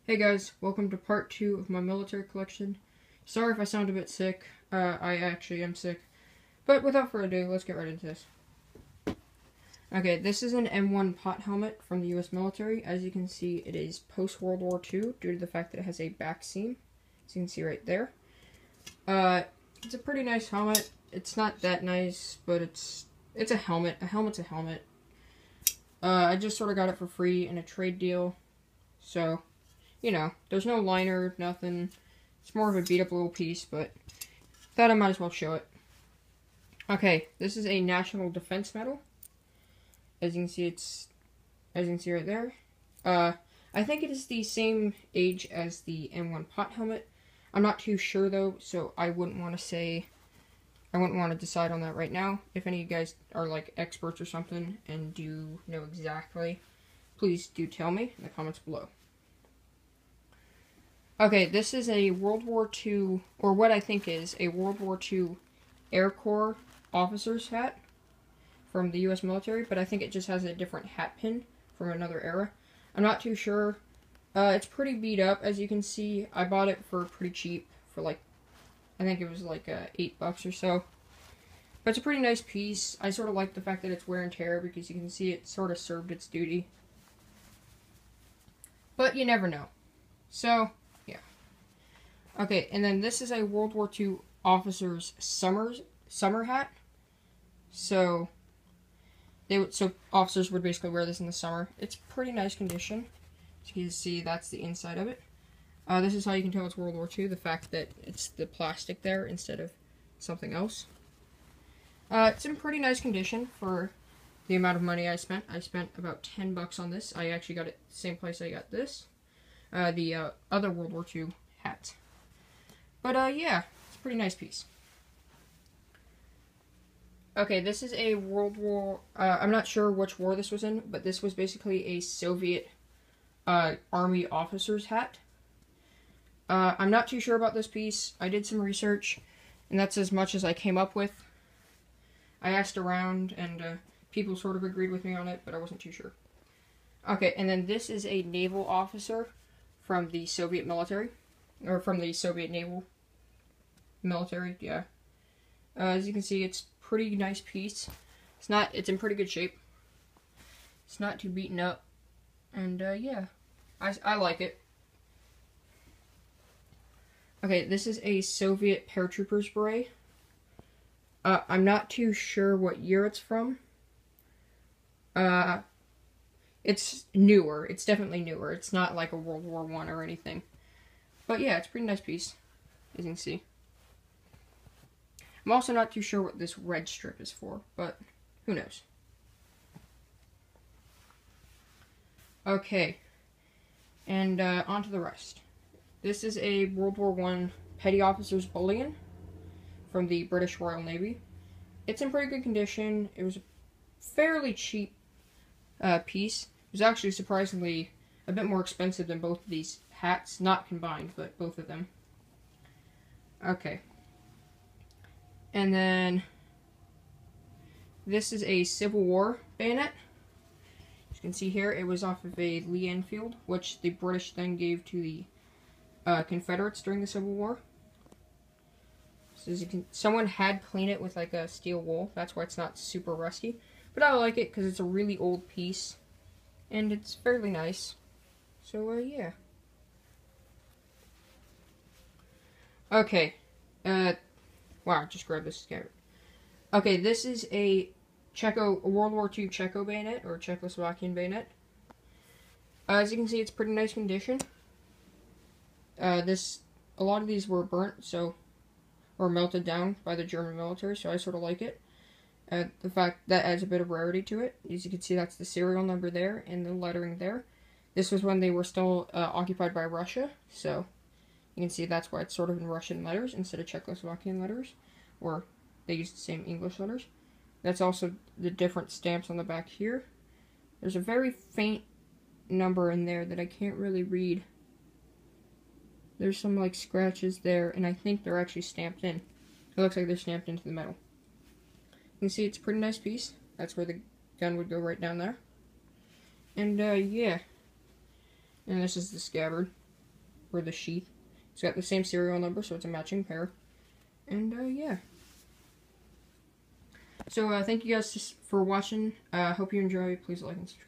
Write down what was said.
Hey guys, welcome to part 2 of my military collection. Sorry if I sound a bit sick, I actually am sick. But without further ado, let's get right into this. Okay, this is an M1 pot helmet from the US military. As you can see, it is post-World War II due to the fact that it has a back seam. As you can see right there. It's a pretty nice helmet. It's not that nice, but it's a helmet. A helmet's a helmet. I just sort of got it for free in a trade deal, so you know, there's no liner, nothing. It's more of a beat-up little piece, but thought I might as well show it. Okay, this is a National Defense Medal. As you can see right there. I think it is the same age as the M1 pot helmet. I'm not too sure though, so I wouldn't want to decide on that right now. If any of you guys are like experts or something and do know exactly, please do tell me in the comments below. Okay, this is a World War II, or what I think is a World War II Air Corps officer's hat from the US military, but I think it just has a different hat pin from another era. I'm not too sure. It's pretty beat up, as you can see. I bought it for pretty cheap, for like, I think it was like $8 or so. But it's a pretty nice piece. I sort of like the fact that it's wear and tear, because you can see it sort of served its duty. But you never know. So, yeah. Okay, and then this is a World War II officer's summer hat. So officers would basically wear this in the summer. It's pretty nice condition. As you can see, that's the inside of it. This is how you can tell it's World War II, the fact that it's the plastic there instead of something else. It's in pretty nice condition for the amount of money I spent. I spent about $10 on this. I actually got it the same place I got this. The other World War II hat. But yeah, it's a pretty nice piece. Okay, this is a World War, I'm not sure which war this was in, but this was basically a Soviet Army officer's hat. I'm not too sure about this piece. I did some research, and that's as much as I came up with. I asked around, and people sort of agreed with me on it, but I wasn't too sure. Okay, and then this is a naval officer from the Soviet military, or from the Soviet naval military, yeah. As you can see, it's pretty nice piece. It's in pretty good shape. It's not too beaten up, and yeah, I like it. Okay, this is a Soviet paratroopers beret. I'm not too sure what year it's from. It's newer. It's definitely newer. It's not like a World War I or anything. But yeah, it's a pretty nice piece, as you can see. I'm also not too sure what this red strip is for, but who knows. Okay, and on to the rest. This is a World War I Petty Officer's Bullion from the British Royal Navy. It's in pretty good condition. It was a fairly cheap piece. It was actually surprisingly a bit more expensive than both of these hats, not combined, but both of them. Okay. And then this is a Civil War bayonet. As you can see here, it was off of a Lee Enfield, which the British then gave to the Confederates during the Civil War. So as you can, someone had cleaned it with like a steel wool. That's why it's not super rusty. But I like it because it's a really old piece, and it's fairly nice. So yeah. Okay. Wow, I just grabbed this scabbard. Okay, this is a World War II Checo bayonet, or Czechoslovakian bayonet. As you can see, it's pretty nice condition. A lot of these were burnt, or melted down by the German military, so I sort of like it. The fact that adds a bit of rarity to it. As you can see, that's the serial number there, and the lettering there. This was when they were still occupied by Russia, so you can see that's why it's sort of in Russian letters instead of Czechoslovakian letters, or they use the same English letters. That's also the different stamps on the back here. There's a very faint number in there that I can't really read. There's some like scratches there, and I think they're actually stamped in. It looks like they're stamped into the metal. You can see it's a pretty nice piece. That's where the gun would go right down there. And yeah. And this is the scabbard. or the sheath. It's got the same serial number, so it's a matching pair. And yeah. So thank you guys for watching. Hope you enjoy. Please like and subscribe.